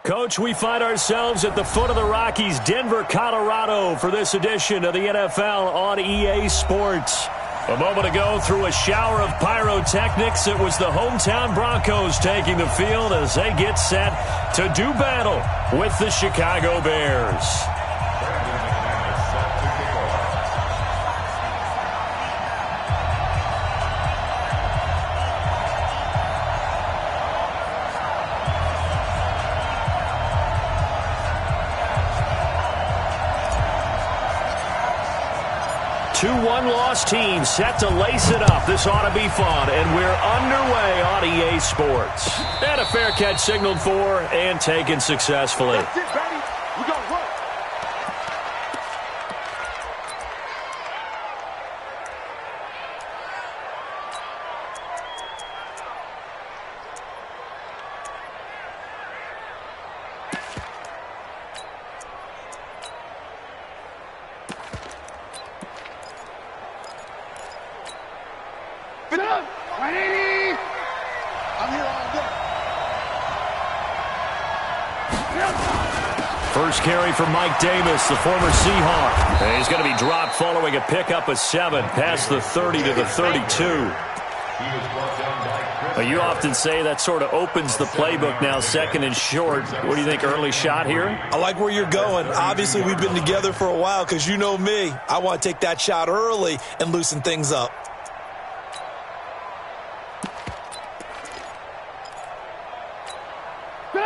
Coach, we find ourselves at the foot of the Rockies, Denver, Colorado, for this edition of the NFL on EA Sports. A moment ago, through a shower of pyrotechnics, it was the hometown Broncos taking the field as they get set to do battle with the Chicago Bears. 2 1-loss teams set to lace it up. This ought to be fun, and we're underway on EA Sports. And a fair catch signaled for and taken successfully. That's it, baby. We gonna work. First carry for Mike Davis, the former Seahawk. And he's going to be dropped following a pickup of 7 past the 30 to the 32. But you often say that sort of opens the playbook now, 2nd and short. What do you think, early shot here? I like where you're going. Obviously, we've been together for a while because you know me. I want to take that shot early and loosen things up.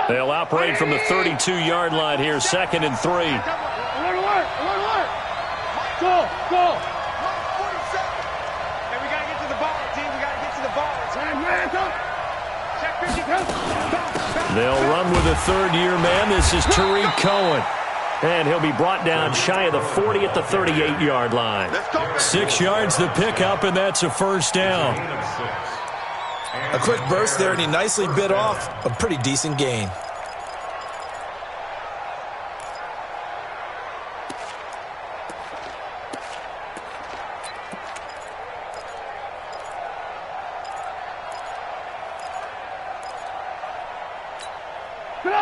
They'll operate from the 32-yard line here, 2nd and 3. Go. Hey, we got to get to the ball, team. We got to get to the ball. Check 50. They'll run with a third-year man. This is Tariq Cohen. And he'll be brought down shy of the 40 at the 38-yard line. 6 yards the pickup, and that's a first down. A quick burst there, and he nicely bit off a pretty decent gain.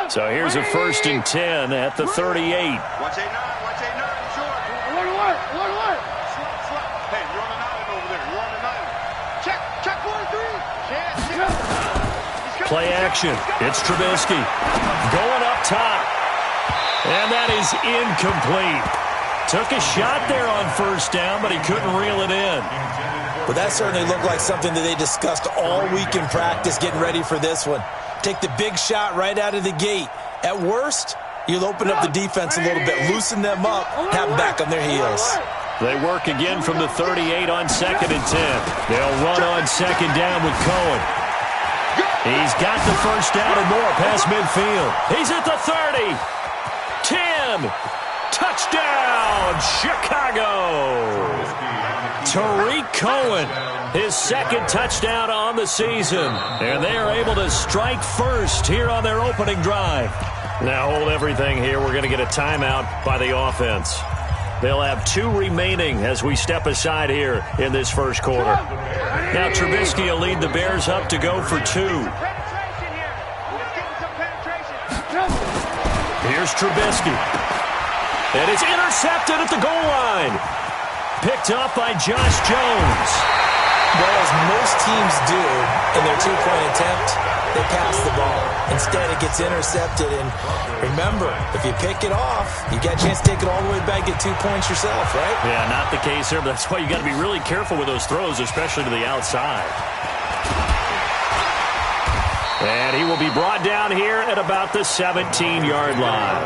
So here's a 1st and 10 at the 38. Watch A9, short. Alert. Hey, you're on an island over there. You're on an island. Check 4-3. Play action. It's Trubisky. Going up top. And that is incomplete. Took a shot there on 1st down, but he couldn't reel it in. But that certainly looked like something that they discussed all week in practice, getting ready for this one. Take the big shot right out of the gate. At worst, you'll open up the defense a little bit, loosen them up, have them back on their heels. They work again from the 38 on 2nd and 10. They'll run on 2nd down with Cohen. He's got the first down and more past midfield. He's at the 30. 10. Touchdown, Chicago. Tariq Cohen, his 2nd touchdown on the season. And they are able to strike first here on their opening drive. Now hold everything here. We're going to get a timeout by the offense. They'll have 2 remaining as we step aside here in this first quarter. Now Trubisky will lead the Bears up to go for 2. Here's Trubisky. And it's intercepted at the goal line. Picked up by Josh Jones. Well, as most teams do in their 2-point attempt, they pass the ball. Instead, it gets intercepted. And remember, if you pick it off, you get a chance to take it all the way back, get 2 points yourself, right? Yeah, not the case here, but that's why you got to be really careful with those throws, especially to the outside. And he will be brought down here at about the 17-yard line.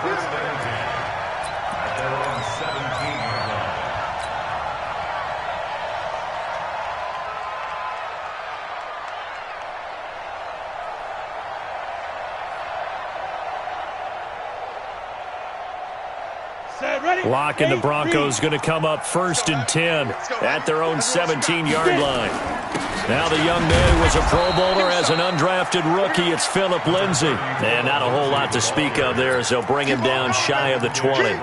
Lock and the Broncos going to come up 1st and 10 at their own 17-yard line. Now the young man was a Pro Bowler as an undrafted rookie. It's Phillip Lindsay. And not a whole lot to speak of there as they'll bring him down shy of the 20.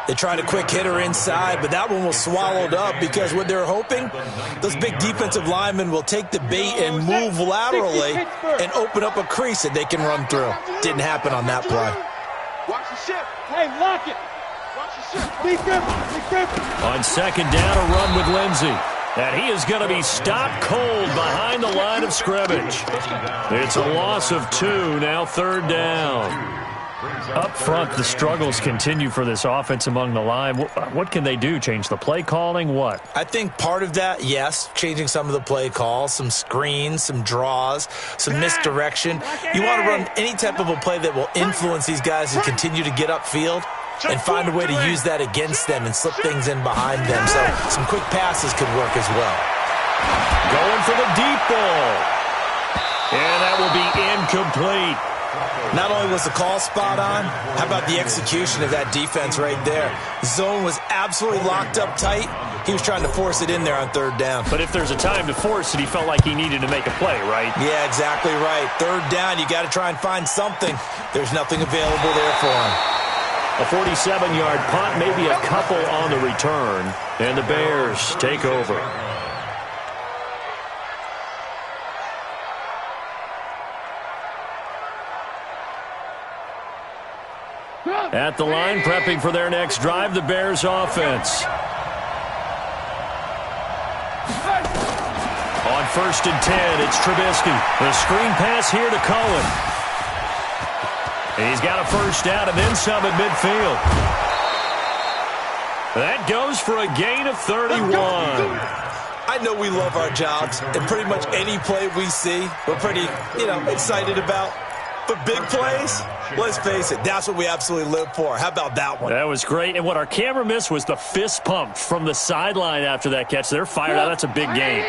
They tried a quick hitter inside, but that one was swallowed up because what they're hoping, those big defensive linemen will take the bait and move laterally and open up a crease that they can run through. Didn't happen on that play. Watch the shift. Hey, lock it. Watch the shift. Be careful. On second down, a run with Lindsey. And he is going to be stopped cold behind the line of scrimmage. It's a loss of 2, now third down. Up front, the struggles continue for this offense among the line. What can they do? Change the play calling? What? I think part of that, yes, changing some of the play calls, some screens, some draws, some misdirection. You want to run any type of a play that will influence these guys to continue to get upfield and find a way to use that against them and slip things in behind them. So some quick passes could work as well. Going for the deep ball. And that will be incomplete. Not only was the call spot on, how about the execution of that defense right there? Zone was absolutely locked up tight. He was trying to force it in there on third down. But if there's a time to force it, he felt like he needed to make a play, right? Yeah, exactly right. Third down, you got to try and find something. There's nothing available there for him. A 47-yard punt, maybe a couple on the return, and the Bears take over. At the line, prepping for their next drive, the Bears offense. On first and 10, it's Trubisky. The screen pass here to Cohen. He's got a first down and then some at midfield. That goes for a gain of 31. I know we love our jobs, and pretty much any play we see, we're pretty, excited about. But big plays, let's face it, that's what we absolutely live for. How about that one? That was great. And what our camera missed was the fist pump from the sideline after that catch. They're fired out. That's a big gain.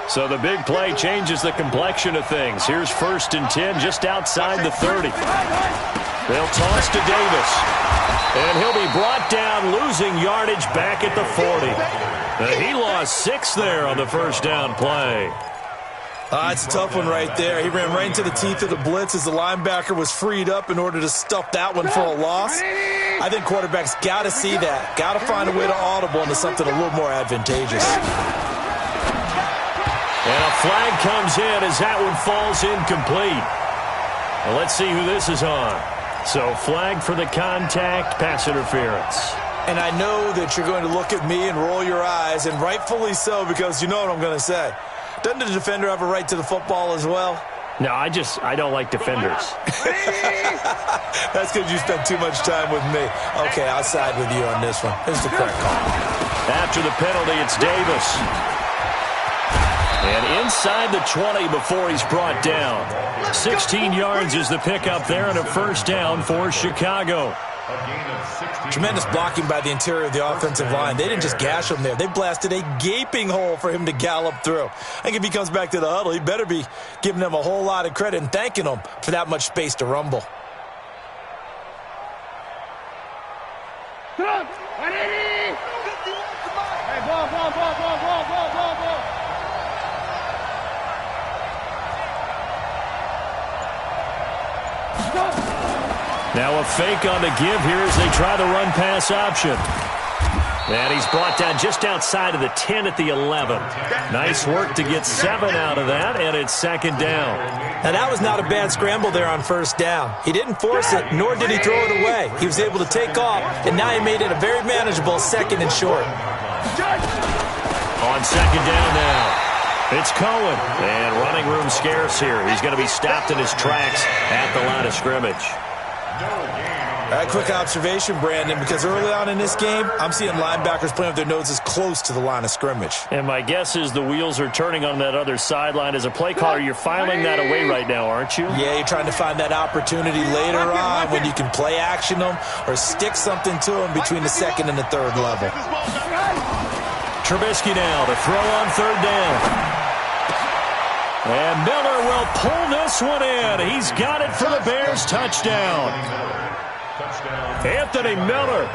So the big play changes the complexion of things. Here's first and 10 just outside the 30. They'll toss to Davis. And he'll be brought down, losing yardage back at the 40. He lost 6 there on the first down play. It's a tough one right there. He ran right into the teeth of the blitz as the linebacker was freed up in order to stuff that one for a loss. I think quarterbacks got to see that. Got to find a way to audible into something a little more advantageous. And a flag comes in as that one falls incomplete. Well, let's see who this is on. So flag for the contact, pass interference. And I know that you're going to look at me and roll your eyes, and rightfully so, because you know what I'm going to say. Doesn't the defender have a right to the football as well? No, I don't like defenders. That's because you spent too much time with me. Okay, I'll side with you on this one. It's the correct call. After the penalty, it's Davis. And inside the 20 before he's brought down. 16 yards is the pickup there and a first down for Chicago. Tremendous blocking by the interior of the offensive line. They didn't just gash him there. They blasted a gaping hole for him to gallop through. I think if he comes back to the huddle, he better be giving them a whole lot of credit and thanking them for that much space to rumble. Now a fake on the give here as they try the run-pass option. And he's brought down just outside of the 10 at the 11. Nice work to get 7 out of that, and it's second down. Now that was not a bad scramble there on first down. He didn't force it, nor did he throw it away. He was able to take off, and now he made it a very manageable second and short. On second down now, it's Cohen. And running room scarce here. He's going to be stopped in his tracks at the line of scrimmage. All right, quick observation, Brandon, because early on in this game, I'm seeing linebackers playing with their noses close to the line of scrimmage. And my guess is the wheels are turning on that other sideline. As a play caller, you're filing that away right now, aren't you? Yeah, you're trying to find that opportunity later on when you can play action them or stick something to them between the second and the third level. Trubisky now to throw on third down. And Miller will pull this one in. He's got it for the Bears touchdown. Anthony Miller,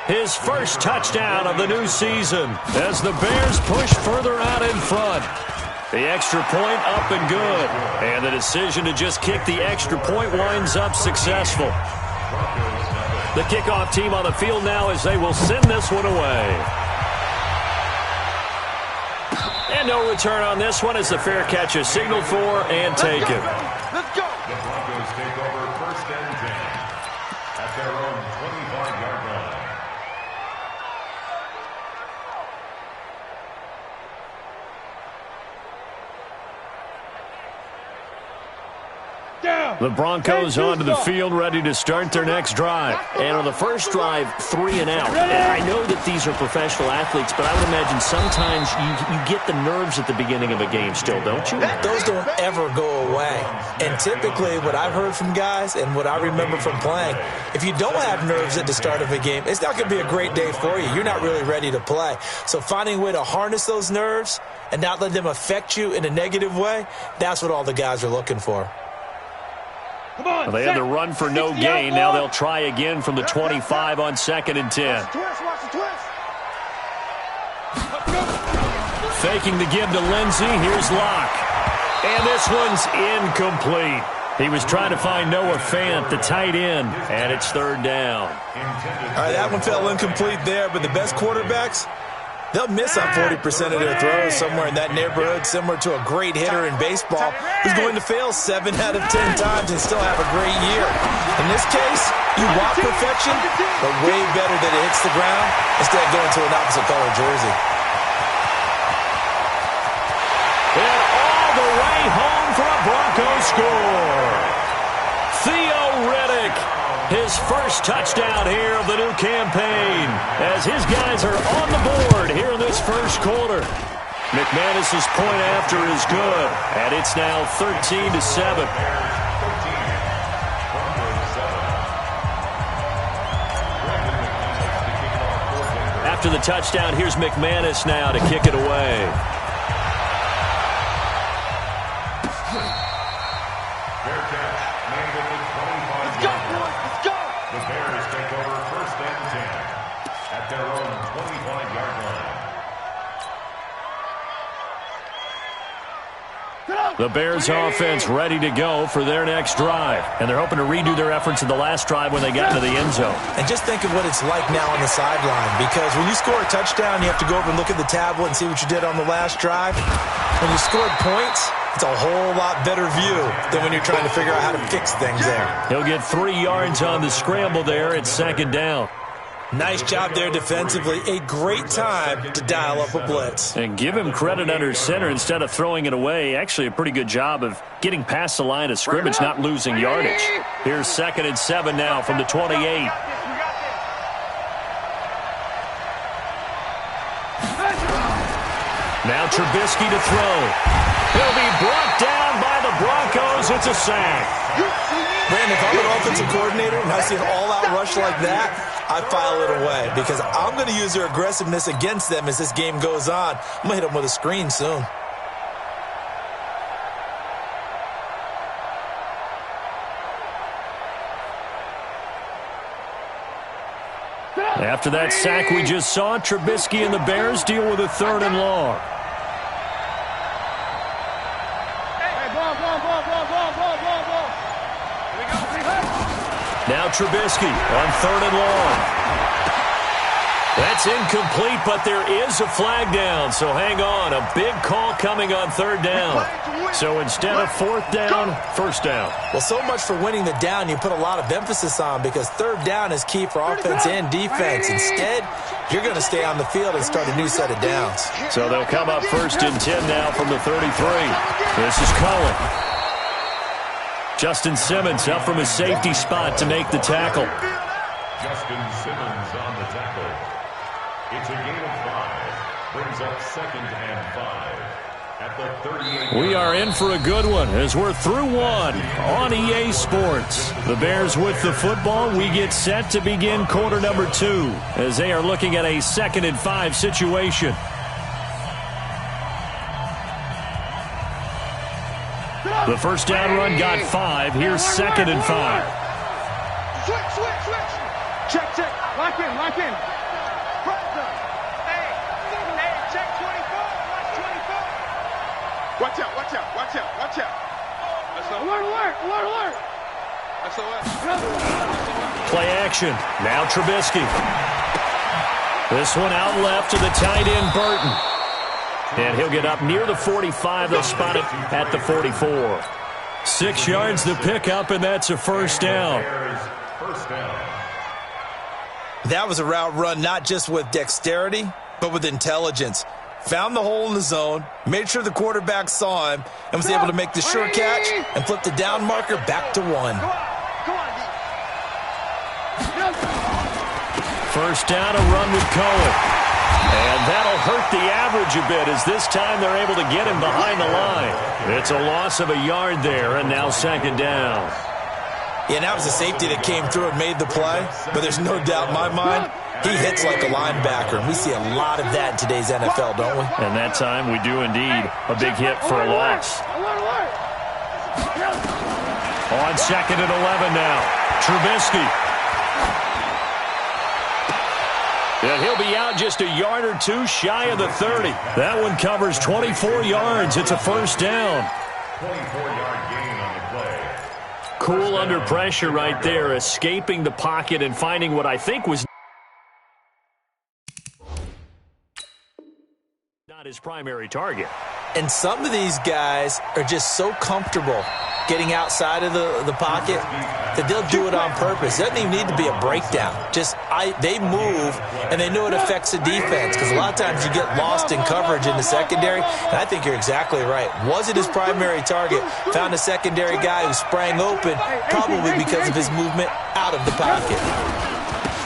his first touchdown of the new season as the Bears push further out in front. The extra point up and good. And the decision to just kick the extra point winds up successful. The kickoff team on the field now as they will send this one away. And no return on this one as the fair catch is signaled for and taken. Let's go. The Broncos take over 1st and 10 at their own 25-yard line. The Broncos onto the field, ready to start their next drive. And on the first drive, 3 and out. And I know that these are professional athletes, but I would imagine sometimes you get the nerves at the beginning of a game still, don't you? Those don't ever go away. And typically, what I've heard from guys and what I remember from playing, if you don't have nerves at the start of a game, it's not going to be a great day for you. You're not really ready to play. So finding a way to harness those nerves and not let them affect you in a negative way, that's what all the guys are looking for. Well, they had the run for no gain. Now they'll try again from the 25 on 2nd and 10. Faking the give to Lindsey. Here's Locke. And this one's incomplete. He was trying to find Noah Fant, the tight end, and it's 3rd down. All right, that one fell incomplete there, but the best quarterbacks, they'll miss on 40% of their throws somewhere in that neighborhood, similar to a great hitter in baseball who's going to fail 7 out of 10 times and still have a great year. In this case, you want perfection, but way better that it hits the ground instead of going to an opposite color jersey. And all the way home for a Broncos score. Theo Riddick, his first touchdown here of the new campaign, as his guys are on the board here in this first quarter. McManus's point after is good, and it's now 13-7. After the touchdown, here's McManus now to kick it away. The Bears take over 1st and 10 at their own 25-yard line. The Bears offense ready to go for their next drive. And they're hoping to redo their efforts in the last drive when they got into the end zone. And just think of what it's like now on the sideline, because when you score a touchdown, you have to go over and look at the tablet and see what you did on the last drive. When you scored points, it's a whole lot better view than when you're trying to figure out how to fix things there. He'll get 3 yards on the scramble there at 2nd down. Nice job there defensively. A great time to dial up a blitz. And give him credit under center instead of throwing it away. Actually a pretty good job of getting past the line of scrimmage, not losing yardage. Here's 2nd and 7 now from the 28. Now Trubisky to throw. He'll be brought down by the Broncos. It's a sack. Brandon, if I'm an offensive coordinator and I see an all-out rush like that, I file it away because I'm going to use their aggressiveness against them as this game goes on. I'm going to hit them with a screen soon. After that sack we just saw, Trubisky and the Bears deal with a 3rd and long. Now Trubisky on 3rd and long. That's incomplete, but there is a flag down, so hang on. A big call coming on 3rd down. So instead of 4th down, 1st down. Well, so much for winning the down you put a lot of emphasis on because 3rd down is key for offense and defense. Instead, you're going to stay on the field and start a new set of downs. So they'll come up 1st and 10 now from the 33. This is Cohen. Justin Simmons up from his safety spot to make the tackle. Justin Simmons on the tackle. It's a gain of 5. Brings up 2nd and 5 at the 38. We are in for a good one as we're through one on EA Sports. The Bears with the football. We get set to begin quarter number 2 as they are looking at a 2nd and 5 situation. The first down run got 5. Here's 2nd and 5. Switch. Check. Lock in. Hey, check 24. Watch out. Alert. SOS. Play action. Now Trubisky. This one out left to the tight end, Burton. And he'll get up near the 45. They'll spot it at the 44. 6 yards the pickup, and that's a first down. That was a route run not just with dexterity, but with intelligence. Found the hole in the zone, made sure the quarterback saw him, and was able to make the sure catch and flip the down marker back to 1. First down, a run with Cohen. And that'll hurt the average a bit as this time they're able to get him behind the line. It's a loss of a yard there, and now second down. Yeah, that was a safety that came through and made the play, but there's no doubt in my mind, he hits like a linebacker, and we see a lot of that in today's NFL, don't we? And that time we do indeed. A big hit for a loss. On second and 11 now. Trubisky. And he'll be out just a yard or two shy of the 30. That one covers 24 yards. It's a first down. 24-yard gain on the play. Cool under pressure right there, escaping the pocket and finding what I think was not his primary target. And some of these guys are just so comfortable getting outside of the pocket that they'll do it on purpose. It doesn't even need to be a breakdown. They move, and they know it affects the defense because a lot of times you get lost in coverage in the secondary, and I think you're exactly right. Wasn't his primary target. Found a secondary guy who sprang open, probably because of his movement out of the pocket.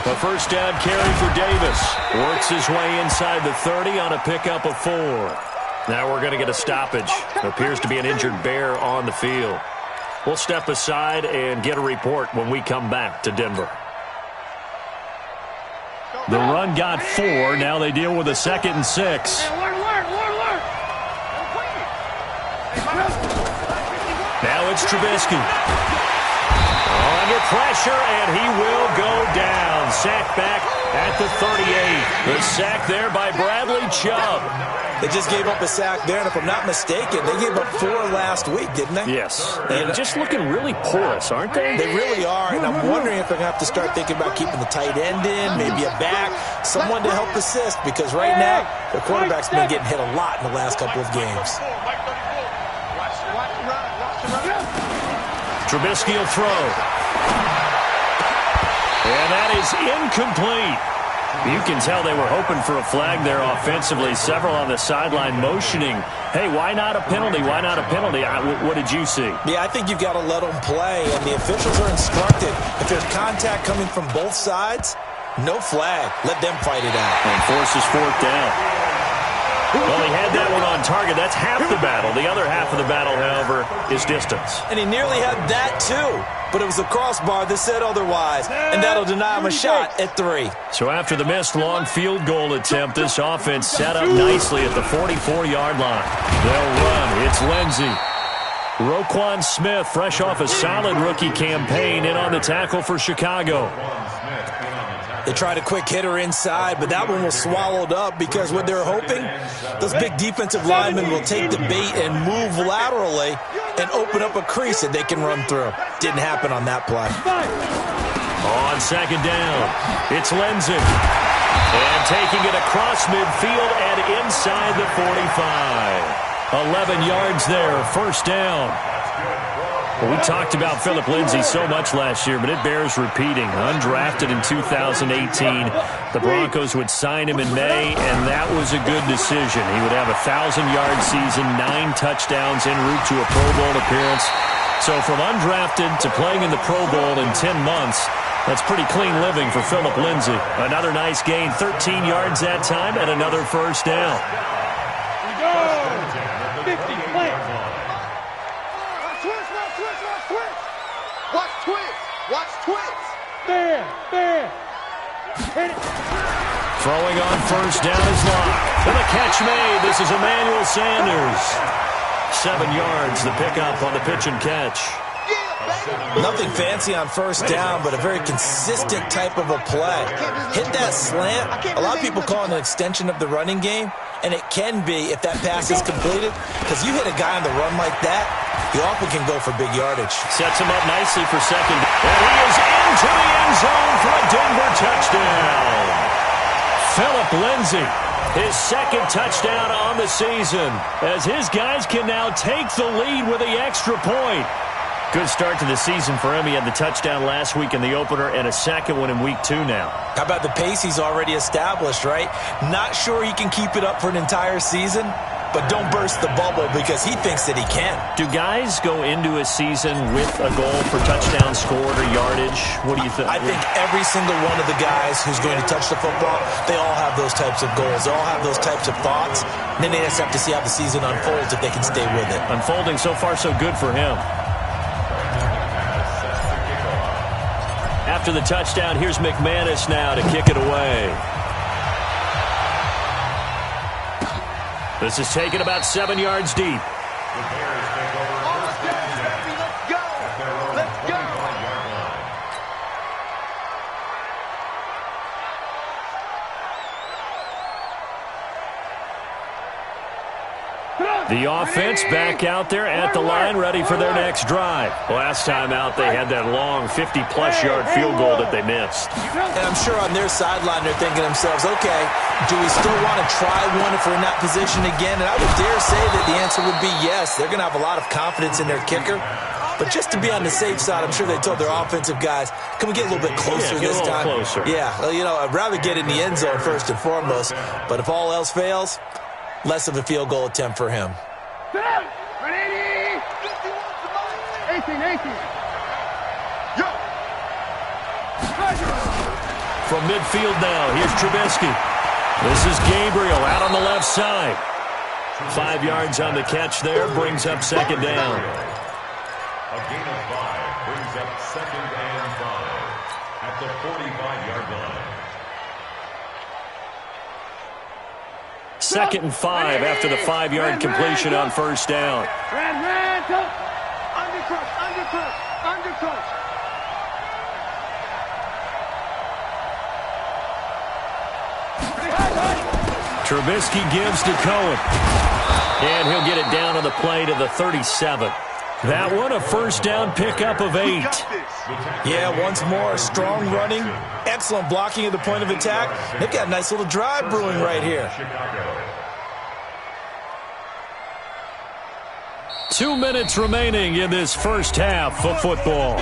A first down carry for Davis. Works his way inside the 30 on a pickup of 4. Now we're going to get a stoppage. There appears to be an injured Bear on the field. We'll step aside and get a report when we come back to Denver. The run got 4. Now they deal with a 2nd and 6. Now it's Trubisky. Under pressure, and he will go down. Sack back at the 38. The sack there by Bradley Chubb. They just gave up a sack there, and if I'm not mistaken, they gave up 4 last week, didn't they? Yes. And just looking really porous, aren't they? They really are, and I'm wondering if they're going to have to start thinking about keeping the tight end in, maybe a back, someone to help assist, because right now, the quarterback's been getting hit a lot in the last couple of games. Trubisky will throw. And that is incomplete. You can tell they were hoping for a flag there offensively. Several on the sideline motioning, hey, why not a penalty? Why not a penalty? What did you see? Yeah, I think you've got to let them play, and the officials are instructed. If there's contact coming from both sides, no flag. Let them fight it out. And forces 4th down. Well, he had that one on target. That's half the battle. The other half of the battle, however, is distance. And he nearly had that, too. But it was a crossbar that said otherwise, and that'll deny him a shot at 3. So after the missed long field goal attempt, this offense set up nicely at the 44-yard line. They'll run. It's Lindsey. Roquan Smith, fresh off a solid rookie campaign, in on the tackle for Chicago. They tried a quick hitter inside, but that one was swallowed up because what they're hoping, those big defensive linemen will take the bait and move laterally and open up a crease that they can run through. Didn't happen on that play. On second down, it's Lindsey. And taking it across midfield and inside the 45. 11 yards there, first down. Well, we talked about Phillip Lindsay so much last year, but it bears repeating. Undrafted in 2018, the Broncos would sign him in May, and that was a good decision. He would have a 1,000-yard season, 9 touchdowns en route to a Pro Bowl appearance. So from undrafted to playing in the Pro Bowl in 10 months, that's pretty clean living for Phillip Lindsay. Another nice gain, 13 yards that time, and another first down. Throwing on first down is Locke. And the catch made. This is Emmanuel Sanders. 7 yards, the pickup on the pitch and catch. Nothing fancy on first down, but a very consistent type of a play. Hit that slant. A lot of people call it an extension of the running game, and it can be if that pass is completed, because you hit a guy on the run like that, you often can go for big yardage. Sets him up nicely for second. And he is into the end zone for a Denver touchdown. Phillip Lindsay, his second touchdown on the season, as his guys can now take the lead with the extra point. Good start to the season for him. He had the touchdown last week in the opener and a second one in week 2 now. How about the pace he's already established, right? Not sure he can keep it up for an entire season, but don't burst the bubble because he thinks that he can. Do guys go into a season with a goal for touchdown scored or yardage? What do you think? I think every single one of the guys who's going to touch the football, they all have those types of goals. They all have those types of thoughts. And then they just have to see how the season unfolds if they can stay with it. Unfolding so far so good for him. After the touchdown, here's McManus now to kick it away. This is taken about 7 yards deep. The offense back out there at the line, ready for their next drive. Last time out, they had that long 50-plus yard field goal that they missed. And I'm sure on their sideline, they're thinking to themselves, okay, do we still want to try one if we're in that position again? And I would dare say that the answer would be yes. They're going to have a lot of confidence in their kicker. But just to be on the safe side, I'm sure they told their offensive guys, can we get a little bit closer this time? Closer. Yeah, well, you know, I'd rather get in the end zone first and foremost. But if all else fails, less of a field goal attempt for him. 18. Yo. From midfield now, here's Trubisky. This is Gabriel out on the left side. 5 yards on the catch there, brings up second down. A gain of 5 brings up second and 5 at the 45-yard line. Second and 5 after the 5-yard completion on first down. Undercrush. Trubisky gives to Cohen. And he'll get it down on the play to the 37. That one, a first down pickup of 8. Yeah, once more, strong running, excellent blocking at the point of attack. They've got a nice little drive brewing right here. 2 minutes remaining in this first half of football.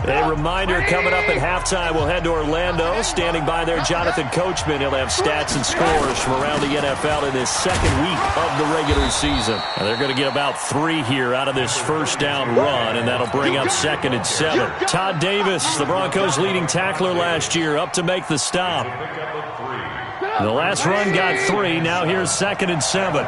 A reminder coming up at halftime, we'll head to Orlando. Standing by there, Jonathan Coachman. He'll have stats and scores from around the NFL in this second week of the regular season. And they're going to get about 3 here out of this first down run, and that'll bring up second and 7. Todd Davis, the Broncos' leading tackler last year, up to make the stop. The last run got 3. Now here's second and 7.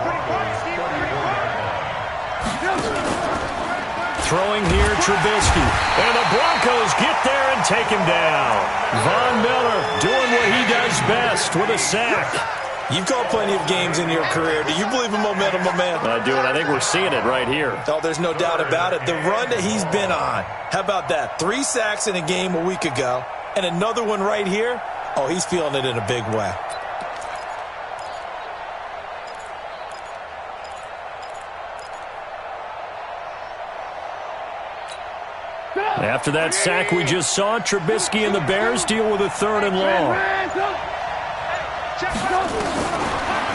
Throwing here, Trubisky. And the Broncos get there and take him down. Von Miller doing what he does best with a sack. You've called plenty of games in your career. Do you believe in momentum, my man? I do, and I think we're seeing it right here. Oh, there's no doubt about it. The run that he's been on. How about that? 3 sacks in a game a week ago. And another one right here. Oh, he's feeling it in a big way. After that sack we just saw, Trubisky and the Bears deal with a 3rd and long.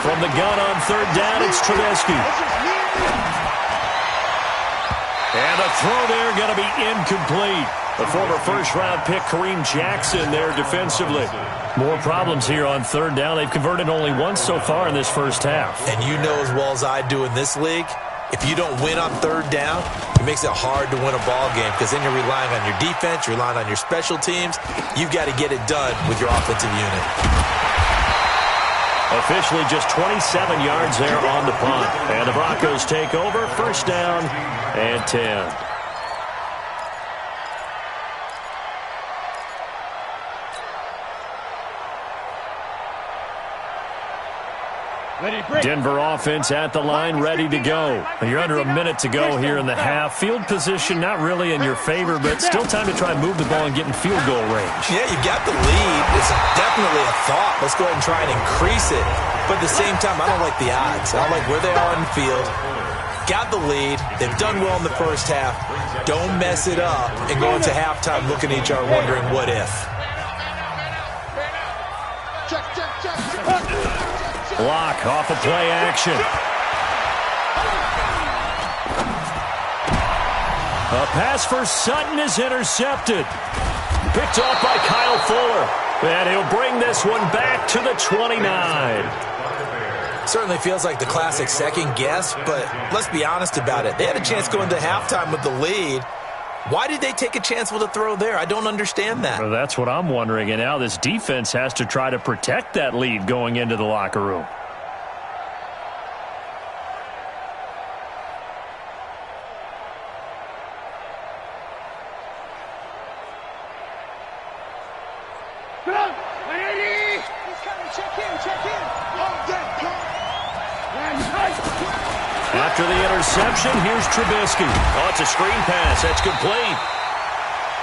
From the gun on 3rd down, it's Trubisky. And a throw there going to be incomplete. The former first-round pick, Kareem Jackson, there defensively. More problems here on 3rd down. They've converted only once so far in this first half. And you know as well as I do in this league, if you don't win on 3rd down, it makes it hard to win a ball game because then you're relying on your defense, you're relying on your special teams. You've got to get it done with your offensive unit. Officially just 27 yards there on the punt. And the Broncos take over, first down and 10. Denver offense at the line, ready to go. You're under a minute to go here in the half. Field position not really in your favor, but still time to try and move the ball and get in field goal range. Yeah, you got the lead. It's definitely a thought. Let's go ahead and try and increase it. But at the same time, I don't like the odds. I don't like where they are on the field. Got the lead. They've done well in the first half. Don't mess it up and go into halftime looking at each other wondering what if. Block off of play action. A pass for Sutton is intercepted. Picked off by Kyle Fuller. And he'll bring this one back to the 29. Certainly feels like the classic second guess, but let's be honest about it. They had a chance going to halftime with the lead. Why did they take a chance with a throw there? I don't understand that. Well, that's what I'm wondering. And now this defense has to try to protect that lead going into the locker room. After the interception, here's Trubisky. Oh, it's a screen pass. That's complete.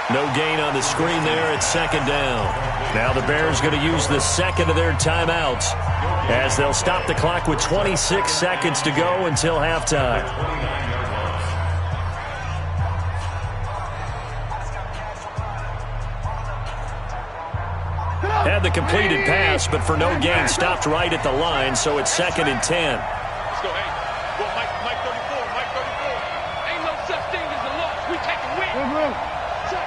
No gain on the screen there. It's second down. Now the Bears going to use the second of their timeouts as they'll stop the clock with 26 seconds to go until halftime. Had the completed pass, but for no gain, stopped right at the line, so it's 2nd and 10. Let's go, hey. Well, Mike 34, Mike 34. Ain't no such thing as a loss. We take a win. Check.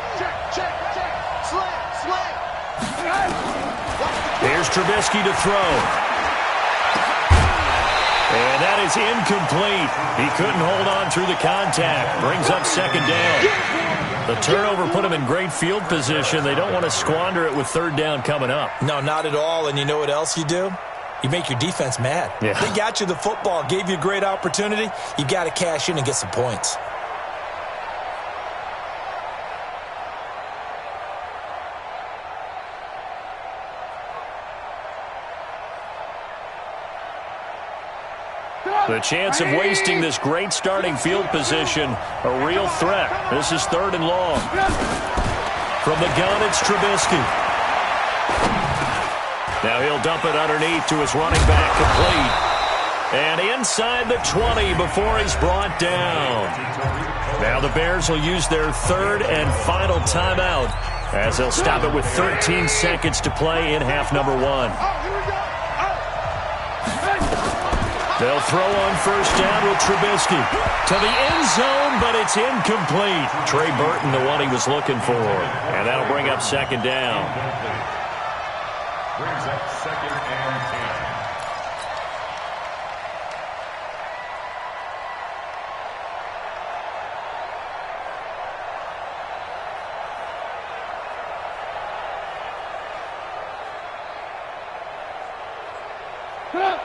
Slam. Here's Trubisky to throw. And that is incomplete. He couldn't hold on through the contact. Brings up second down. The turnover put him in great field position. They don't want to squander it with third down coming up. No, not at all. And you know what else you do? You make your defense mad. Yeah. They got you the football, gave you a great opportunity. You got to cash in and get some points. The chance of wasting this great starting field position, a real threat. This is 3rd and long. From the gun, it's Trubisky. Now he'll dump it underneath to his running back, complete. And inside the 20 before he's brought down. Now the Bears will use their 3rd and final timeout as they'll stop it with 13 seconds to play in half number 1. They'll throw on first down with Trubisky to the end zone, but it's incomplete. Trey Burton, the one he was looking for. And that'll bring up second down. Brings up 2nd and 10.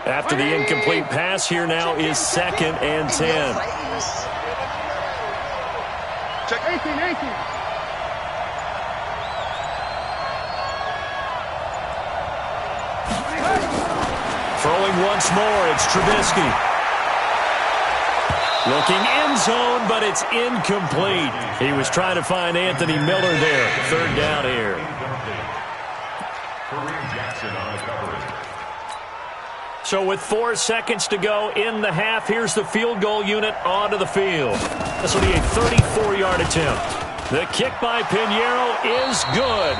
After the incomplete pass, here now is 2nd and 10. Check 18. Throwing once more, it's Trubisky. Looking end zone, but it's incomplete. He was trying to find Anthony Miller there. 3rd down here. So with 4 seconds to go in the half, here's the field goal unit onto the field. This will be a 34-yard attempt. The kick by Pinheiro is good.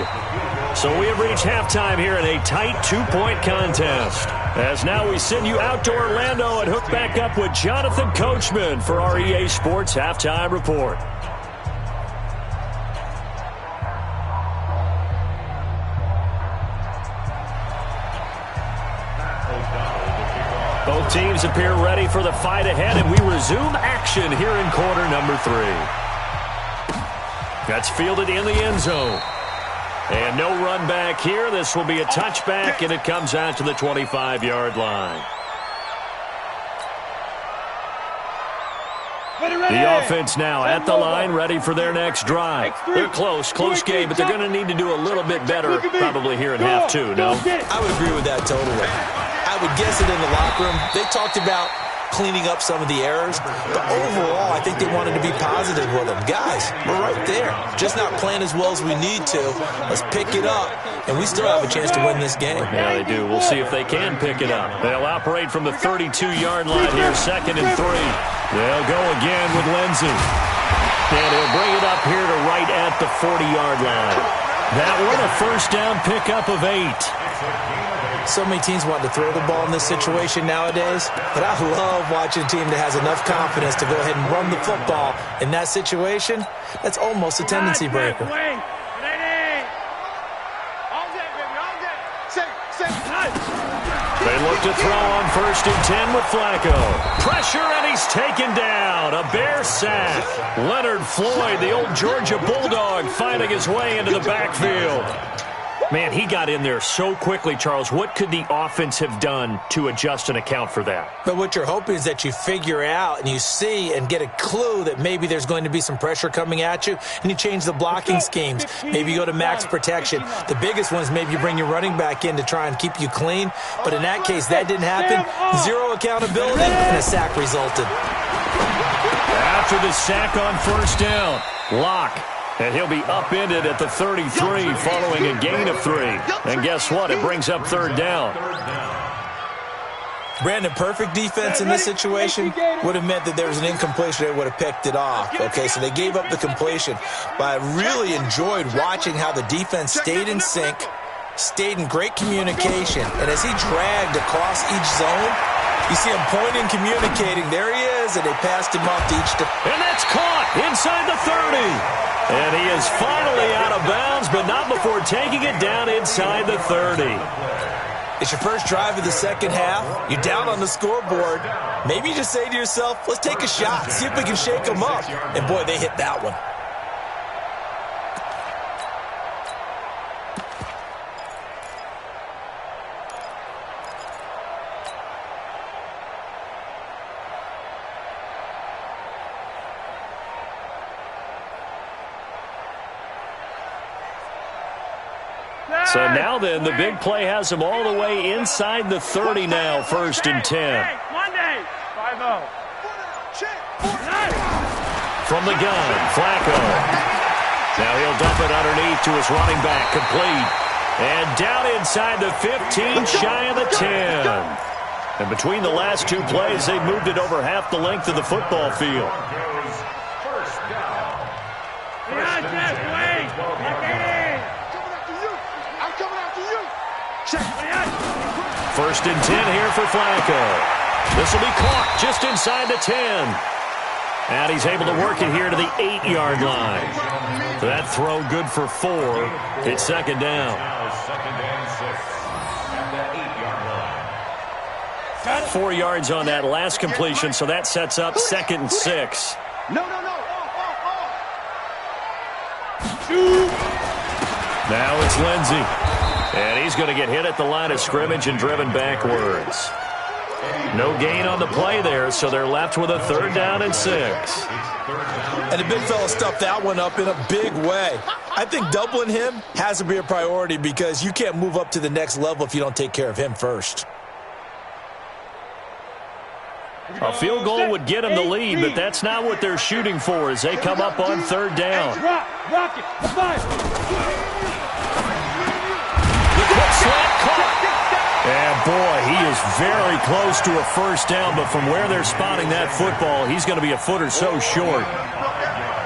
So we have reached halftime here in a tight 2-point contest. As now we send you out to Orlando and hook back up with Jonathan Coachman for our EA Sports Halftime Report. Both teams appear ready for the fight ahead, and we resume action here in quarter number 3. That's fielded in the end zone. And no run back here. This will be a touchback, and it comes out to the 25-yard line. The offense now at the line, ready for their next drive. They're close game, but they're going to need to do a little bit better probably here in half 2, no? I would agree with that totally. I I would guess that in the locker room, they talked about cleaning up some of the errors, but overall, I think they wanted to be positive with them. Guys, we're right there. Just not playing as well as we need to. Let's pick it up, and we still have a chance to win this game. Yeah, they do. We'll see if they can pick it up. They'll operate from the 32-yard line here, 2nd and 3. They'll go again with Lindsey. And he'll bring it up here to right at the 40-yard line. That one a first down pickup of 8. So many teams want to throw the ball in this situation nowadays, but I love watching a team that has enough confidence to go ahead and run the football in that situation. That's almost a tendency breaker. They look to throw on 1st and 10 with Flacco. Pressure, and he's taken down. A Bear sack. Leonard Floyd, the old Georgia Bulldog, finding his way into the backfield. Man, he got in there so quickly, Charles. What could the offense have done to adjust and account for that? But what you're hoping is that you figure out and you see and get a clue that maybe there's going to be some pressure coming at you, and you change the blocking schemes. Maybe you go to max protection. The biggest one is maybe you bring your running back in to try and keep you clean. But in that case, that didn't happen. Zero accountability, and a sack resulted. After the sack on 1st down, Locke. And he'll be upended at the 33 following a gain of 3. And guess what? It brings up 3rd down. Brandon, perfect defense in this situation would have meant that there was an incompletion. They would have picked it off. Okay, so they gave up the completion. But I really enjoyed watching how the defense stayed in sync, stayed in great communication. And as he dragged across each zone, you see him pointing, communicating. There he is, and they passed him off to each. And that's caught inside the 30. And he is finally out of bounds, but not before taking it down inside the 30. It's your first drive of the second half. You're down on the scoreboard. Maybe you just say to yourself, let's take a shot, see if we can shake them up. And, boy, they hit that one. So now then, the big play has him all the way inside the 30 now, 1st and 10. From the gun, Flacco. Now he'll dump it underneath to his running back, complete. And down inside the 15, shy of the 10. And between the last 2 plays, they've moved it over half the length of the football field. First and 10 here for Flacco. This will be caught just inside the 10. And he's able to work it here to the 8-yard line. So that throw good for 4. It's 2nd down. 4 yards on that last completion, so that sets up 2nd and 6. Now it's Lindsey. And he's going to get hit at the line of scrimmage and driven backwards. No gain on the play there, so they're left with a 3rd down and 6. And the big fella stuffed that one up in a big way. I think doubling him has to be a priority because you can't move up to the next level if you don't take care of him first. A field goal would get them the lead, but that's not what they're shooting for as they come up on 3rd down. And, boy, he is very close to a first down, but from where they're spotting that football, he's going to be a foot or so short.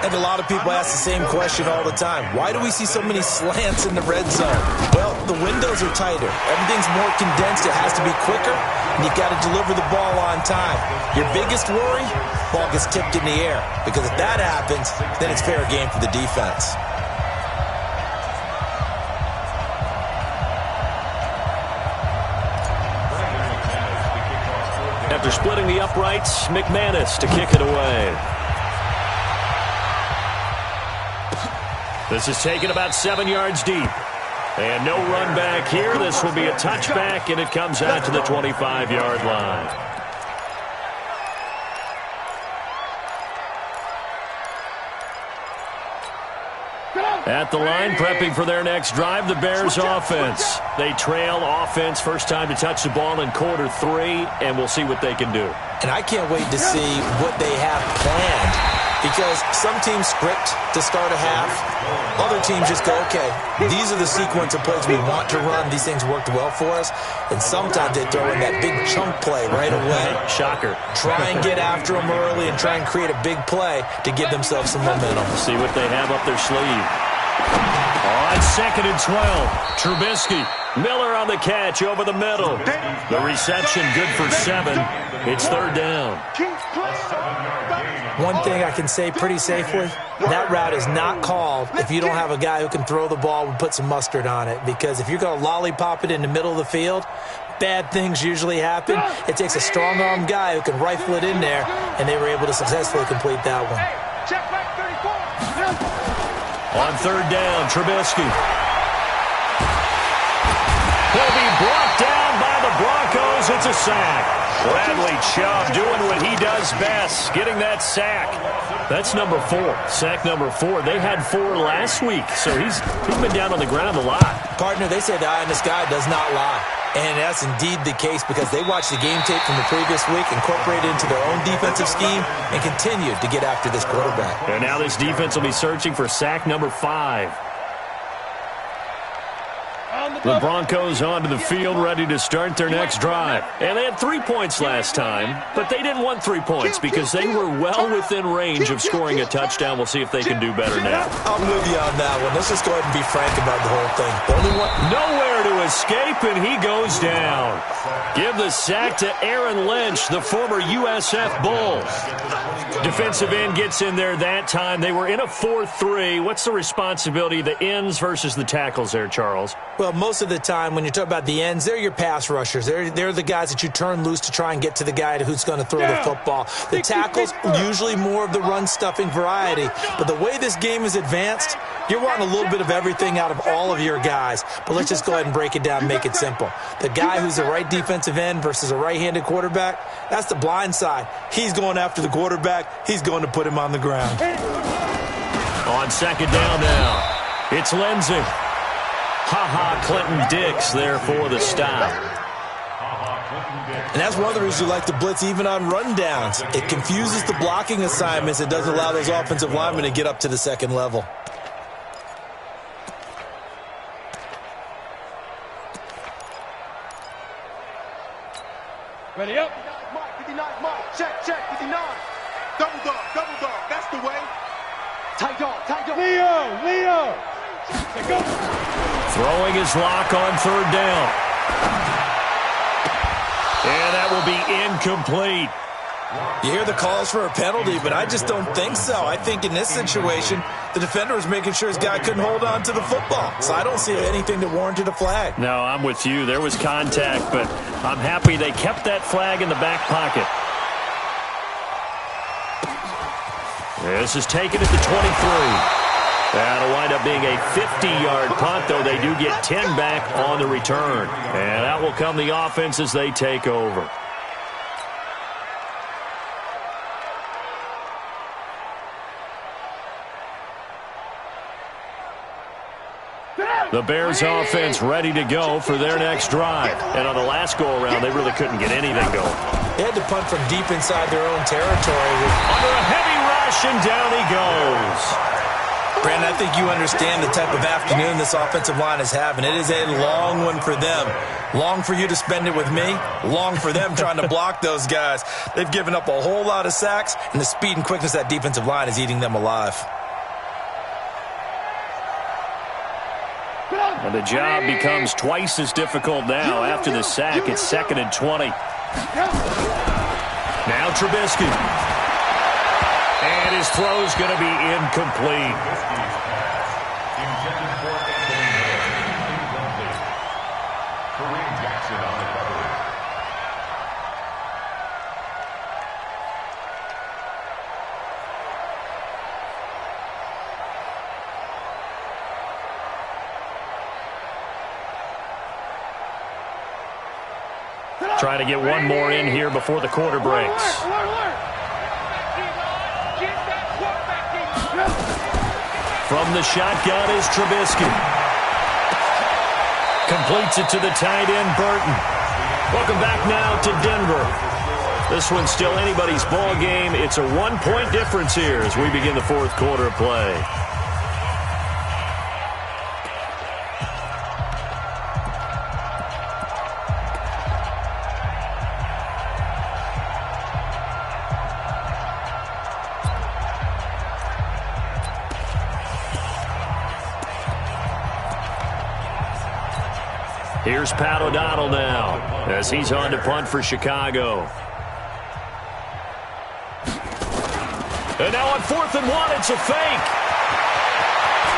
And a lot of people ask the same question all the time. Why do we see so many slants in the red zone? Well, the windows are tighter. Everything's more condensed. It has to be quicker, and you've got to deliver the ball on time. Your biggest worry, ball gets tipped in the air. Because if that happens, then it's fair game for the defense. After splitting the uprights, McManus to kick it away. This is taken about 7 yards deep. And no run back here. This will be a touchback, and it comes out to the 25-yard line. At the line, prepping for their next drive, the Bears offense. They trail offense, first time to touch the ball in quarter 3, and we'll see what they can do. And I can't wait to see what they have planned, because some teams script to start a half. Other teams just go, okay, these are the sequence of plays we want to run. These things worked well for us. And sometimes they throw in that big chunk play right away. Shocker. Try and get after them early and try and create a big play to give themselves some momentum. See what they have up their sleeve. On 2nd and 12, Trubisky. Miller on the catch over the middle. The reception good for 7. It's 3rd down. One thing I can say pretty safely, that route is not called if you don't have a guy who can throw the ball and put some mustard on it. Because if you're going to lollipop it in the middle of the field, bad things usually happen. It takes a strong-arm guy who can rifle it in there, and they were able to successfully complete that one. On 3rd down, Trubisky. He'll be brought down by the Broncos. It's a sack. Bradley Chubb doing what he does best, getting that sack. That's number 4, sack number 4. They had 4 last week, so he's been down on the ground a lot. Partner, they say the eye in the sky does not lie. And that's indeed the case, because they watched the game tape from the previous week, incorporated it into their own defensive scheme, and continued to get after this quarterback. And now this defense will be searching for sack number 5. The Broncos onto the field, ready to start their next drive. And they had 3 points last time, but they didn't want 3 points because they were well within range of scoring a touchdown. We'll see if they can do better now. I'm with you on that one. Let's just go ahead and be frank about the whole thing. The only one... Nowhere to escape, and he goes down. Give the sack to Aaron Lynch, the former USF Bull. Defensive end gets in there that time. They were in a 4-3. What's the responsibility of the ends versus the tackles there, Charles? Well, most of the time when you talk about the ends, they're your pass rushers. They're the guys that you turn loose to try and get to the guy who's going to throw the football. The tackles, usually more of the run-stuffing variety. But the way this game is advanced, you're wanting a little bit of everything out of all of your guys. But let's just go ahead and break it down and make it simple. The guy who's a right defensive end versus a right-handed quarterback, that's the blind side. He's going after the quarterback. He's going to put him on the ground. On 2nd down now, it's Lindsey. Clinton Dix there for the stop. And that's one of the reasons you like to blitz even on rundowns. It confuses the blocking assignments. It doesn't allow those offensive linemen to get up to the second level. Ready up. Mike, 59, Mike. Check, 59. Double dog. That's the way. Tight dog. Leo. Go. Throwing his lock on 3rd down. And that will be incomplete. You hear the calls for a penalty, but I just don't think so. I think in this situation, the defender was making sure his guy couldn't hold on to the football. So I don't see anything that warranted a flag. No, I'm with you. There was contact, but I'm happy they kept that flag in the back pocket. This is taken at the 23. That'll wind up being a 50-yard punt, though they do get 10 back on the return. And out will come the offense as they take over. The Bears offense ready to go for their next drive. And on the last go-around, they really couldn't get anything going. They had to punt from deep inside their own territory. Under a heavy rush, and down he goes. Brandon, I think you understand the type of afternoon this offensive line is having. It is a long one for them. Long for you to spend it with me. Long for them trying to block those guys. They've given up a whole lot of sacks, and the speed and quickness of that defensive line is eating them alive. And the job becomes twice as difficult now after the sack. It's 2nd and 20. Now Trubisky. And his throw's going to be incomplete. Trying to get one more in here before the quarter breaks. From the shotgun is Trubisky. Completes it to the tight end, Burton. Welcome back now to Denver. This one's still anybody's ball game. It's a 1-point difference here as we begin the fourth quarter of play. Here's Pat O'Donnell now as he's on to punt for Chicago. And now on 4th and 1, it's a fake.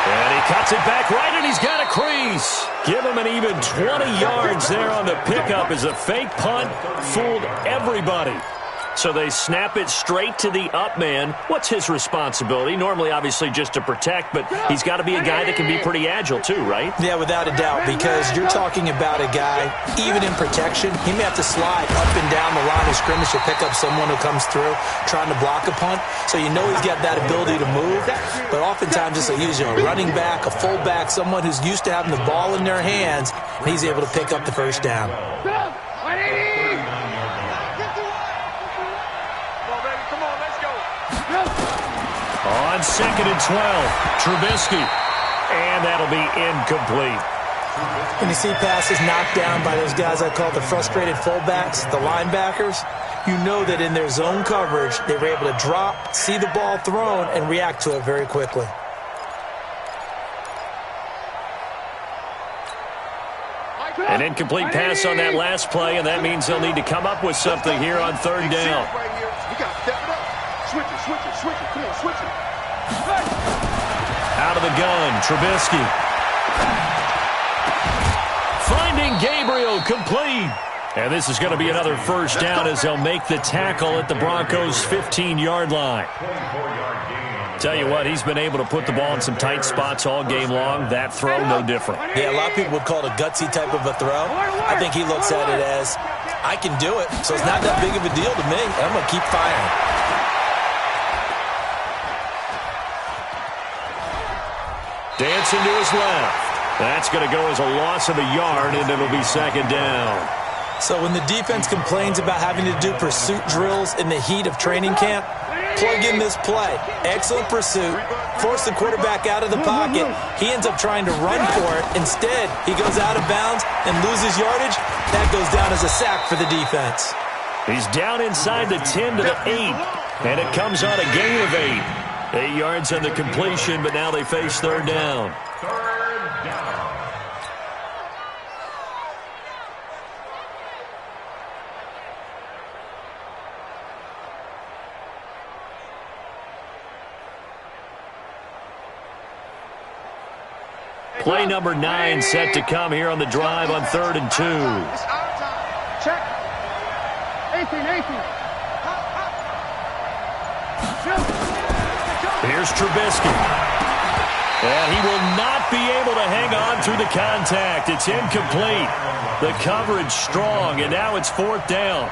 And he cuts it back right, and he's got a crease. Give him an even 20 yards there on the pickup as a fake punt fooled everybody. So they snap it straight to the up man. What's his responsibility? Normally, obviously, just to protect, but he's got to be a guy that can be pretty agile too, right? Yeah, without a doubt, because you're talking about a guy, even in protection, he may have to slide up and down the line of scrimmage to pick up someone who comes through trying to block a punt. So you know he's got that ability to move, but oftentimes it's usually a running back, a fullback, someone who's used to having the ball in their hands, and he's able to pick up the first down. On 2nd and 12, Trubisky, and that'll be incomplete. When you see passes knocked down by those guys I call the frustrated fullbacks, the linebackers, you know that in their zone coverage, they were able to drop, see the ball thrown, and react to it very quickly. An incomplete pass on that last play, and that means they'll need to come up with something here on 3rd down. Switch it. Come on, switch it. Out of the gun, Trubisky. Finding Gabriel, complete. And this is going to be another first down as they'll make the tackle at the Broncos' 15-yard line. Tell you what, he's been able to put the ball in some tight spots all game long. That throw, no different. Yeah, a lot of people would call it a gutsy type of a throw. I think he looks at it as, I can do it, so it's not that big of a deal to me. I'm going to keep firing. Dancing to his left. That's going to go as a loss of a yard, and it'll be 2nd down. So when the defense complains about having to do pursuit drills in the heat of training camp, plug in this play. Excellent pursuit. Force the quarterback out of the pocket. He ends up trying to run for it. Instead, he goes out of bounds and loses yardage. That goes down as a sack for the defense. He's down inside the 10 to the 8, and it comes on a gain of 8. 8 yards on the completion, but now they face 3rd down. 3rd down. Play number 9 set to come here on the drive on 3rd and 2. It's our time. Check. 18. Here's Trubisky. And he will not be able to hang on through the contact. It's incomplete. The coverage strong, and now it's 4th down.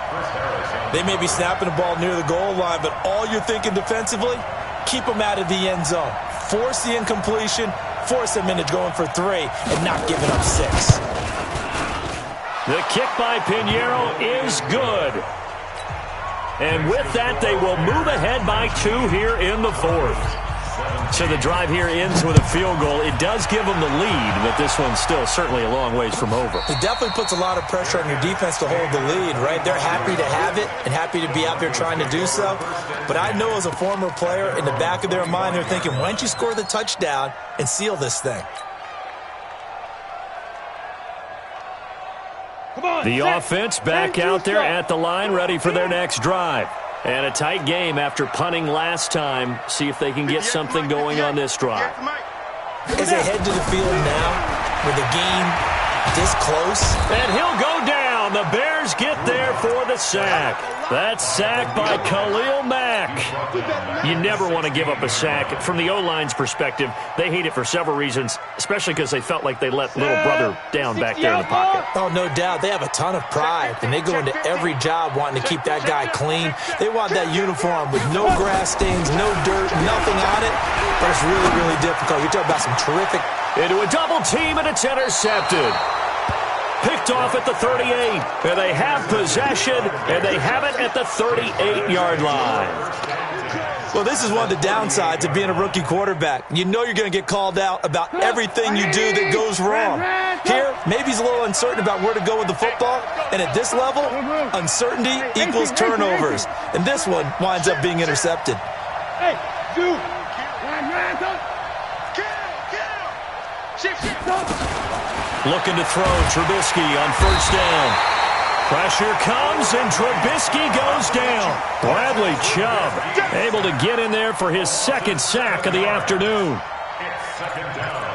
They may be snapping the ball near the goal line, but all you're thinking defensively, keep them out of the end zone. Force the incompletion, force them into going for 3, and not giving up 6. The kick by Pinheiro is good. And with that, they will move ahead by 2 here in the 4th. So the drive here ends with a field goal. It does give them the lead, but this one's still certainly a long ways from over. It definitely puts a lot of pressure on your defense to hold the lead, right? They're happy to have it and happy to be out there trying to do so. But I know as a former player, in the back of their mind, they're thinking, why don't you score the touchdown and seal this thing? The offense back out there at the line, ready for their next drive. And a tight game after punting last time. See if they can get something going on this drive. As they head to the field now, with the game this close. And he'll go down and the Bears get there for the sack. That's sacked by Khalil Mack. You never want to give up a sack. From the O-line's perspective, they hate it for several reasons, especially because they felt like they let little brother down back there in the pocket. Oh, no doubt. They have a ton of pride, and they go into every job wanting to keep that guy clean. They want that uniform with no grass stains, no dirt, nothing on it. But it's really, really difficult. You're talking about some terrific... Into a double team, and it's intercepted. Picked off at the 38, and they have possession, and they have it at the 38-yard line. Well, this is one of the downsides of being a rookie quarterback. You know you're going to get called out about everything you do that goes wrong. Here, maybe he's a little uncertain about where to go with the football, and at this level, uncertainty equals turnovers. And this one winds up being intercepted. Hey, you! Looking to throw, Trubisky on first down. Pressure comes, and Trubisky goes down. Bradley Chubb able to get in there for his second sack of the afternoon. It's second down.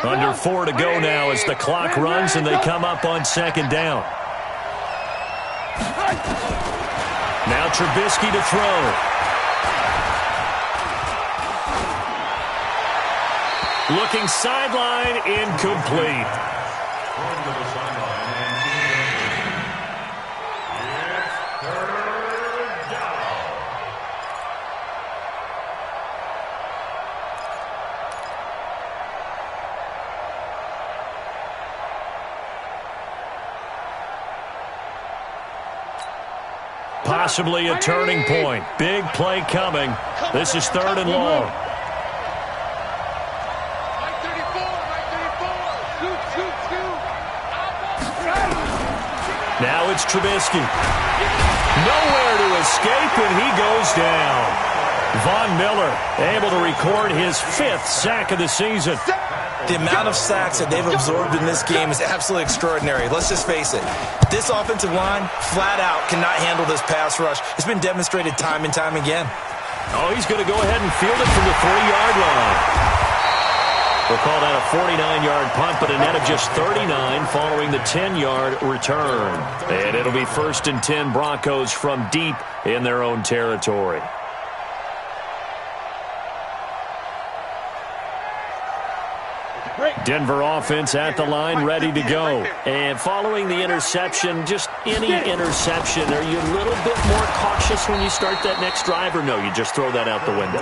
Under 4 to go now as the clock runs and they come up on second down. Now Trubisky to throw. Looking sideline, incomplete. Going to the sideline and it's third down. Possibly a turning point. Big play coming. This is third and long. Now it's Trubisky. Nowhere to escape, and he goes down. Von Miller able to record his 5th sack of the season. The amount of sacks that they've absorbed in this game is absolutely extraordinary. Let's just face it. This offensive line, flat out, cannot handle this pass rush. It's been demonstrated time and time again. Oh, he's going to go ahead and field it from the 3-yard line. We'll call that a 49-yard punt, but a net of just 39 following the 10-yard return. And it'll be 1st and 10 Broncos from deep in their own territory. Denver offense at the line, ready to go. And following the interception, just any interception, are you a little bit more cautious when you start that next drive, or no, you just throw that out the window?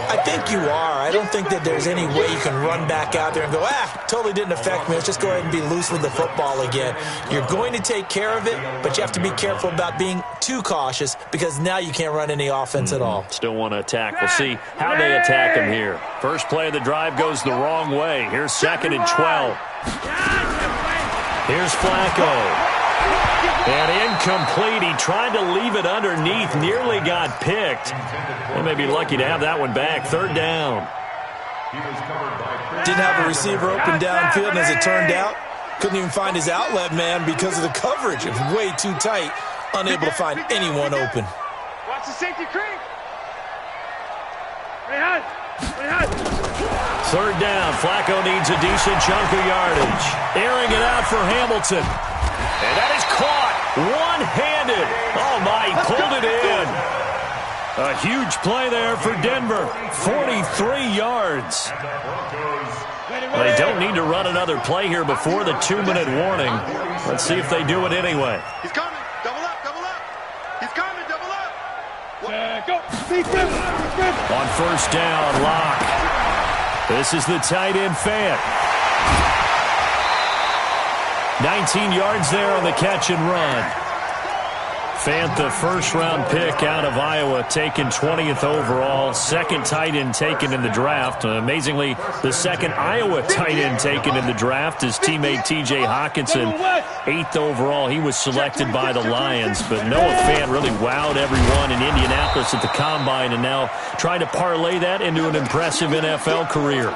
I think you are. I don't think that there's any way you can run back out there and go, totally didn't affect me. Let's just go ahead and be loose with the football again. You're going to take care of it, but you have to be careful about being too cautious because now you can't run any offense at all. Still want to attack. We'll see how they attack him here. First play of the drive goes the wrong way. Here's 2nd and 12. Here's Flacco. And incomplete. He tried to leave it underneath. Nearly got picked. They may be lucky to have that one back. 3rd down. Didn't have a receiver open downfield, and as it turned out, couldn't even find his outlet man because of the coverage. It was way too tight. Unable to find anyone open. Watch the safety creep. 3rd down. Flacco needs a decent chunk of yardage. Airing it out for Hamilton. And that is caught one-handed. Oh, my, he pulled it in. A huge play there for Denver. 43 yards. They don't need to run another play here before the 2-minute warning. Let's see if they do it anyway. He's coming. Double up, double up. He's coming, double up. Go. On first down, Locke. This is the tight end, Fant. 19 yards there on the catch and run. Fant, the first-round pick out of Iowa, taken 20th overall. 2nd tight end taken in the draft. Amazingly, the 2nd Iowa tight end taken in the draft is teammate T.J. Hawkinson. 8th overall, he was selected by the Lions. But Noah Fant really wowed everyone in Indianapolis at the Combine and now trying to parlay that into an impressive NFL career.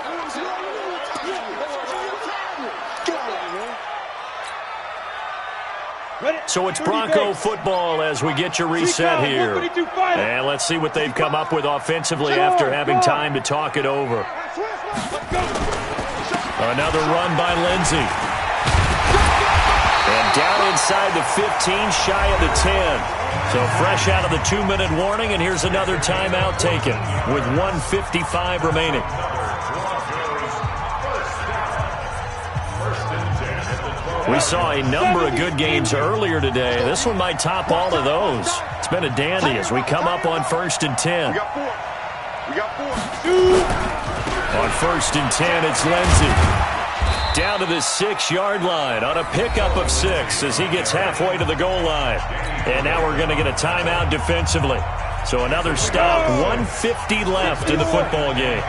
So it's Bronco football as we get your reset here. And let's see what they've come up with offensively after having time to talk it over. Another run by Lindsey. And down inside the 15, shy of the 10. So fresh out of the 2-minute warning, and here's another timeout taken with 1:55 remaining. We saw a number of good games earlier today. This one might top all of those. It's been a dandy as we come up on 1st and 10. We got four. On 1st and 10, it's Lindsey. Down to the 6-yard line on a pickup of 6 as he gets halfway to the goal line. And now we're going to get a timeout defensively. So another stop, 1:50 left in the football game.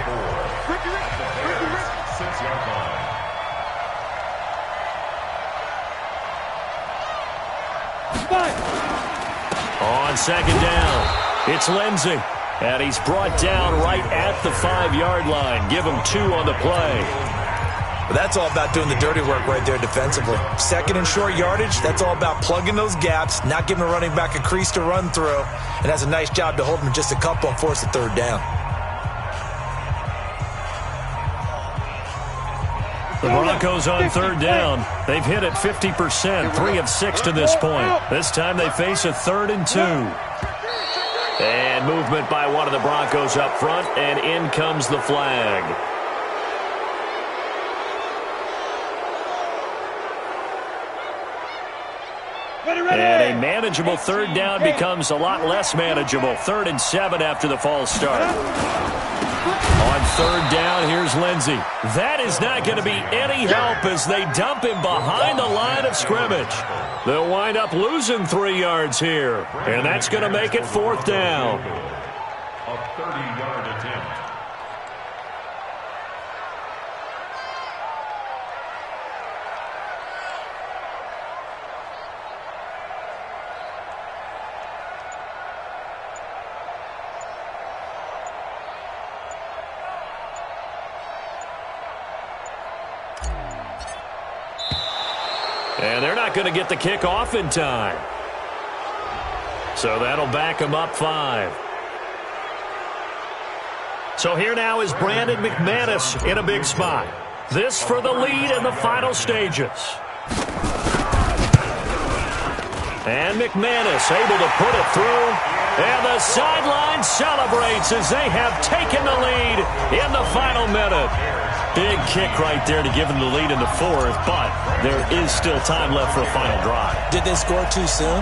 On 2nd down, it's Lindsey. And he's brought down right at the 5-yard line. Give him 2 on the play. But that's all about doing the dirty work right there defensively. 2nd and short yardage, that's all about plugging those gaps, not giving a running back a crease to run through, and has a nice job to hold him just a couple and force a 3rd down. The Broncos on 3rd down. They've hit it 50%, 3 of 6 to this point. This time they face a 3rd and 2. And movement by one of the Broncos up front, and in comes the flag. And a manageable 3rd down becomes a lot less manageable. 3rd and 7 after the false start. On 3rd down, here's Lindsey. That is not going to be any help as they dump him behind the line of scrimmage. They'll wind up losing 3 yards here, and that's going to make it 4th down. A 30-yard attempt. And they're not going to get the kick off in time. So that'll back them up 5. So here now is Brandon McManus in a big spot. This for the lead in the final stages. And McManus able to put it through. And the sideline celebrates as they have taken the lead in the final minute. Big kick right there to give them the lead in the 4th, but there is still time left for a final drive. Did they score too soon?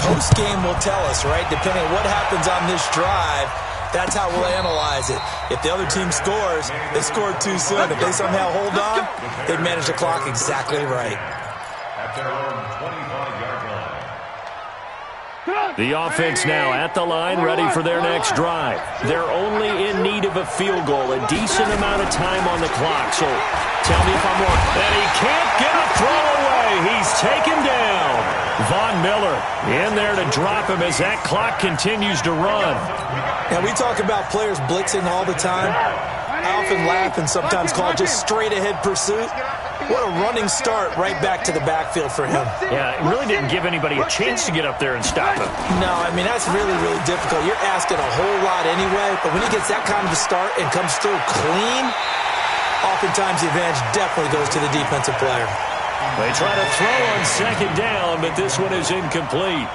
Post-game will tell us, right? Depending on what happens on this drive, that's how we'll analyze it. If the other team scores, they scored too soon. If they somehow hold on, they've managed the clock exactly right. At their own 25-yard line. The offense now at the line, ready for their next drive. They're only in need of a field goal, a decent amount of time on the clock. So tell me if I'm wrong. And he can't get a throw away. He's taken down. Von Miller in there to drop him as that clock continues to run. Now, we talk about players blitzing all the time. I often laugh and sometimes call it just straight-ahead pursuit. What a running start right back to the backfield for him. Yeah, it really didn't give anybody a chance to get up there and stop him. No, I mean, that's really, really difficult. You're asking a whole lot anyway, but when he gets that kind of a start and comes through clean, oftentimes the advantage definitely goes to the defensive player. They try to throw on 2nd down, but this one is incomplete.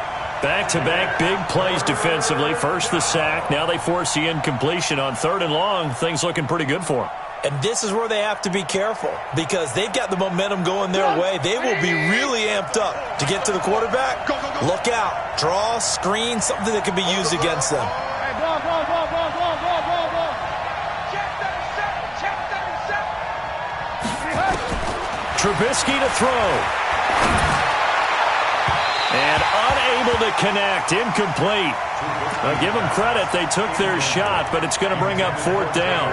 Back-to-back big plays defensively. First the sack, now they force the incompletion on 3rd and long. Things looking pretty good for them. And this is where they have to be careful because they've got the momentum going their way. They will be really amped up to get to the quarterback. Look out. Draw, screen, something that can be used against them. Trubisky to throw. And unable to connect. Incomplete. Now give them credit. They took their shot, but it's going to bring up 4th down.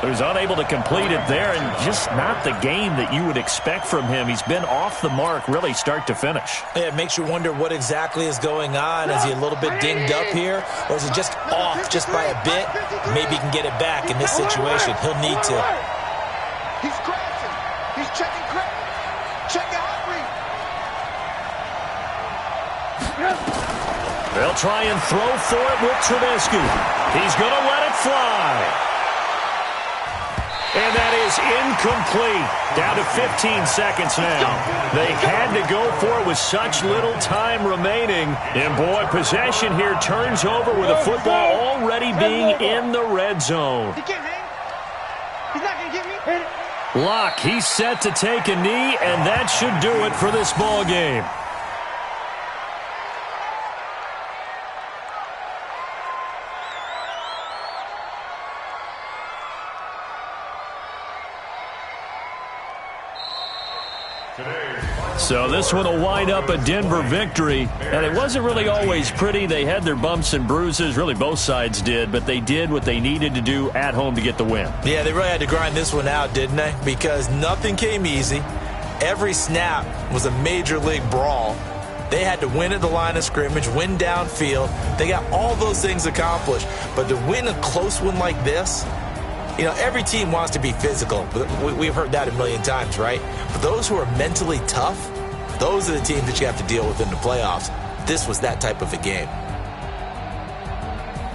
So he's unable to complete it there, and just not the game that you would expect from him. He's been off the mark really start to finish. Yeah, it makes you wonder what exactly is going on. Is he a little bit dinged up here, or is he just off just by a bit? Maybe he can get it back in this situation. He'll need to. He's crashing. He's checking crack. Check out read. They'll try and throw for it with Trubisky. He's going to let it fly. And that is incomplete. Down to 15 seconds now. They had to go for it with such little time remaining. And, boy, possession here turns over with the football already being in the red zone. He can't hang. He's not going to get me. Locke, he's set to take a knee, and that should do it for this ball game. So this one will wind up a Denver victory, and it wasn't really always pretty. They had their bumps and bruises, really both sides did, but they did what they needed to do at home to get the win. Yeah, they really had to grind this one out, didn't they? Because nothing came easy. Every snap was a major league brawl. They had to win at the line of scrimmage, win downfield. They got all those things accomplished. But to win a close one like this, you know, every team wants to be physical. We've heard that a million times, right? But those who are mentally tough, those are the teams that you have to deal with in the playoffs. This was that type of a game.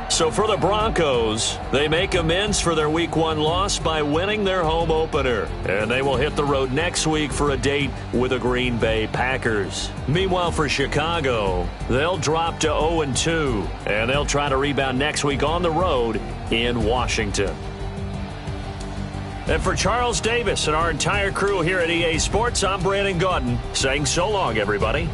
So for the Broncos, they make amends for their Week 1 loss by winning their home opener. And they will hit the road next week for a date with the Green Bay Packers. Meanwhile, for Chicago, they'll drop to 0-2. And they'll try to rebound next week on the road in Washington. And for Charles Davis and our entire crew here at EA Sports, I'm Brandon Gaudin saying so long, everybody.